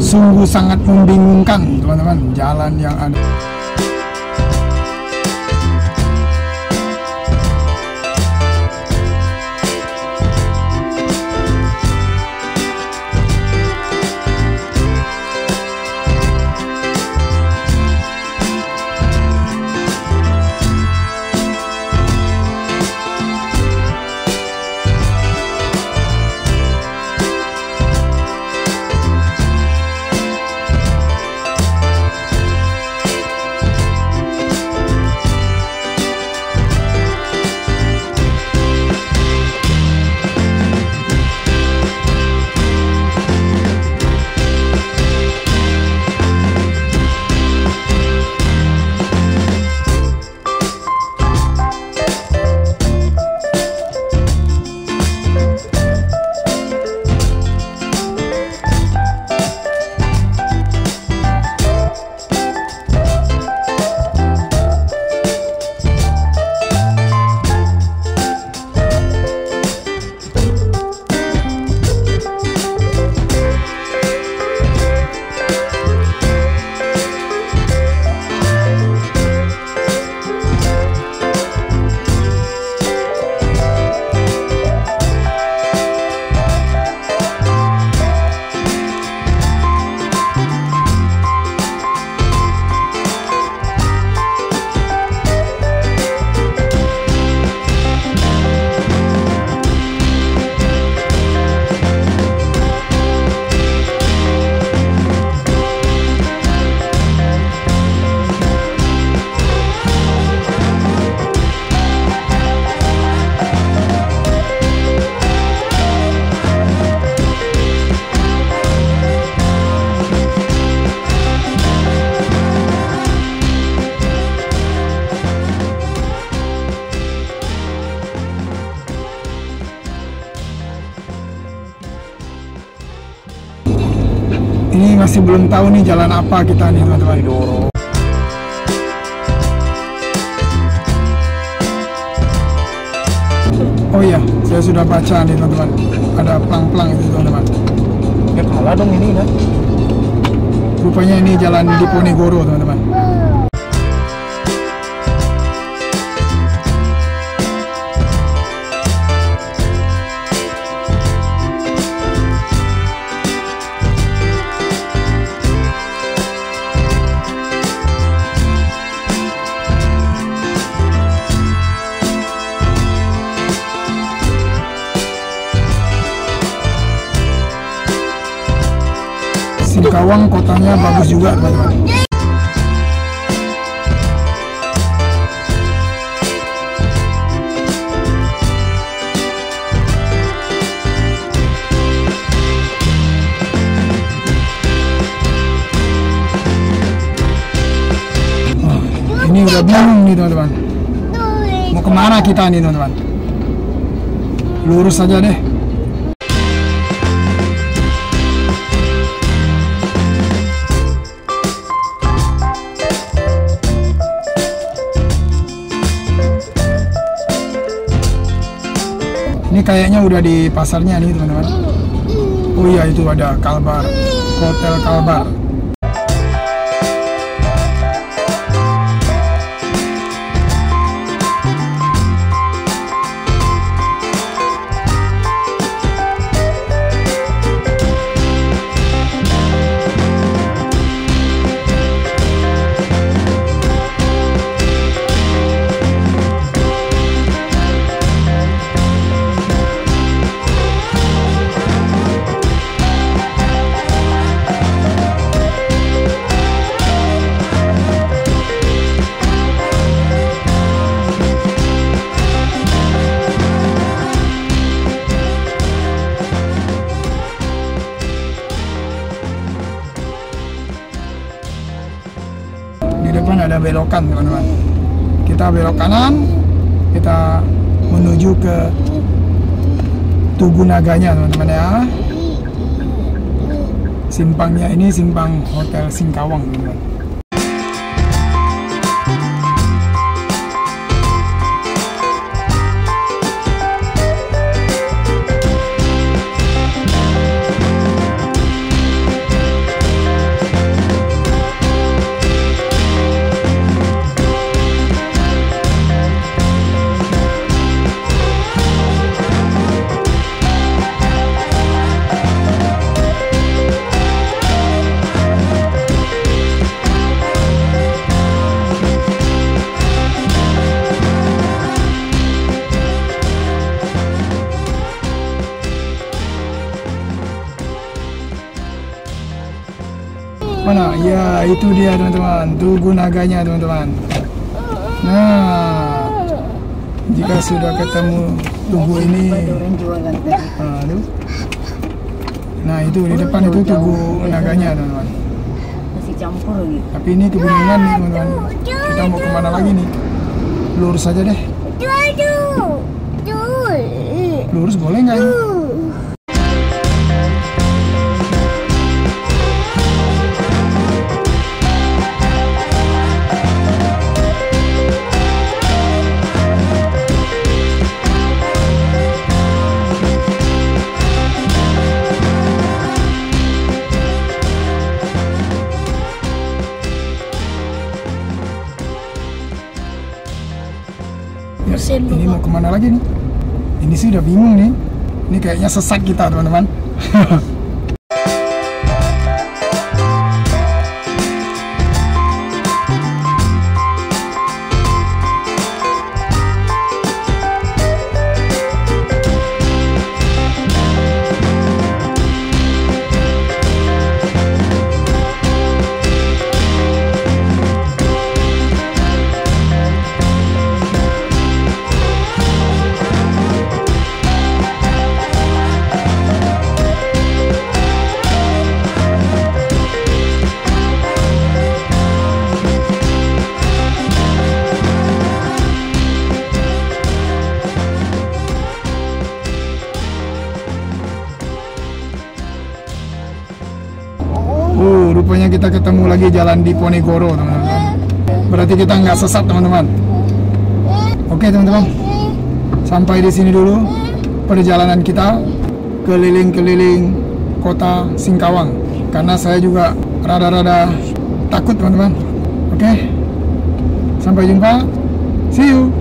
Sungguh sangat membingungkan teman-teman jalan yang ada. Ini masih belum tahu nih jalan apa kita nih teman-teman. Oh iya, saya sudah baca nih teman-teman. Ada plang-plang itu teman-teman. Ya kalah dong ini kan. Rupanya ini jalan Diponegoro teman-teman. Singkawang kotanya bagus juga teman-teman. Ini udah bingung nih teman-teman. Mau kemana kita nih teman-teman? Lurus saja deh. Ini kayaknya udah di pasarnya nih teman-teman. Oh iya, itu ada Kalbar, Hotel Kalbar. Di depan ada belokan teman-teman. Kita belok kanan, kita menuju ke Tugu Naganya teman-teman ya. Simpangnya ini simpang Hotel Singkawang teman-teman. Ya, itu dia teman-teman, tugu naganya teman-teman. Nah, jika sudah ketemu tugu ini, nah itu di depan itu tugu naganya teman-teman. Masih campur lagi. Tapi ini kebingungan nih teman-teman. Kita mau kemana lagi nih? Lurus aja deh. Lurus boleh nggak ini? Ya, ini mau kemana lagi nih? Ini sih udah bingung nih. Ini kayaknya sesat kita teman-teman. Rupanya kita ketemu lagi jalan di Ponegoro teman-teman. Berarti kita nggak sesat teman-teman. Oke teman-teman, sampai di sini dulu perjalanan kita keliling-keliling kota Singkawang. Karena saya juga rada-rada takut teman-teman. Oke, sampai jumpa, see you.